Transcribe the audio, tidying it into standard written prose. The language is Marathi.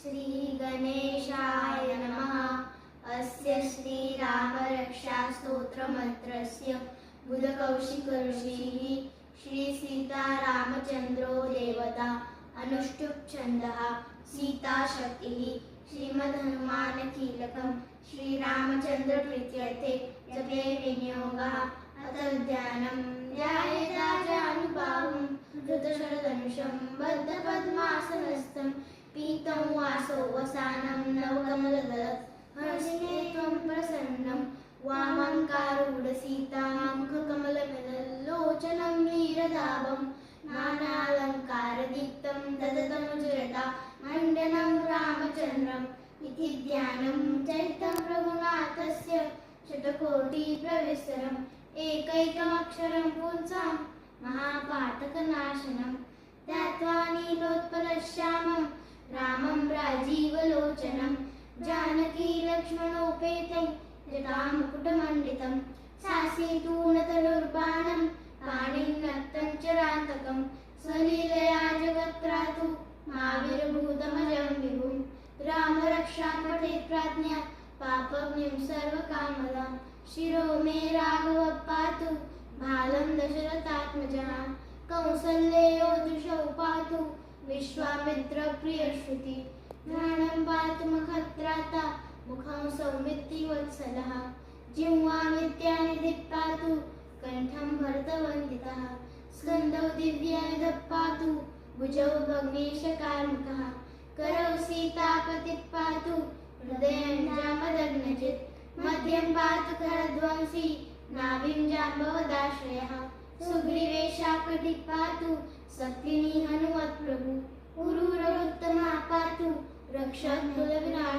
श्रीगणेशाय नमः। अस्य श्रीरामरक्षास्तोत्रमन्त्रस्य बुधकौशिकऋषिः श्रीसीतारामचन्द्रो देवता अनुष्टुप् छन्दः सीताशक्तिः श्रीमद्हनुमानकीलकं श्रीरामचन्द्रप्रीत्यर्थे जपे विनियोगः। अथ ध्यानं ध्यायेताजानुभावं धृतशरधनुषं बद्धपद्मासनस्थं पीतं वासो वसानं नवकमलदलत् हर्षिणे त्वं प्रसन्नं वामङ्कारूढसीतामुखकमलमिलल्लोचनं नीरदाभं नानालङ्कारदीप्तं ददतनुजटा मण्डनं रामचन्द्रम् इति ध्यानं चरितं रघुनाथस्य शतकोटिप्रविस्तरम् एकैकमक्षरं पुंसां महापातकनाशनं ध्यात्वा नीलोत्पलश्यामं रामं राजीवलोचनं जानकी लक्ष्मणोपेतं जटामुकुटमण्डितं सासीतूणतनुर्बाणं पाणिन्नक्तं चरान्तकं स्वलीलया जगत्त्रातु महावीरभूतमजं विभुं रामरक्षां पठेत् प्राज्ञा पापज्ञं सर्वकामदां शिरो मे राघवः पातु बालं दशरथात्मजः कौसल्ययो दृशौ पातु विश्वामित्रप्रियश्रुति घ्राणं पातु मखत्राता मुखं सौमित्रिवत्सलः जिह्वामित्यानिधिः पातु कण्ठं भरतवन्दितः स्कन्दौ दिव्यायुधः पातु भुजौ भग्नेशकार्मुकः करौ सीतापतिः पातु हृदयं जामदग्नचित् मध्यं पातु खरध्वंसी नाभिं जाम्बवदाश्रयः सुग्रीवेशाकटिः पातु शक्तिनी हनुमत्प्रभु पुरुरवोत्तमः पातु रक्षकुलविनाशः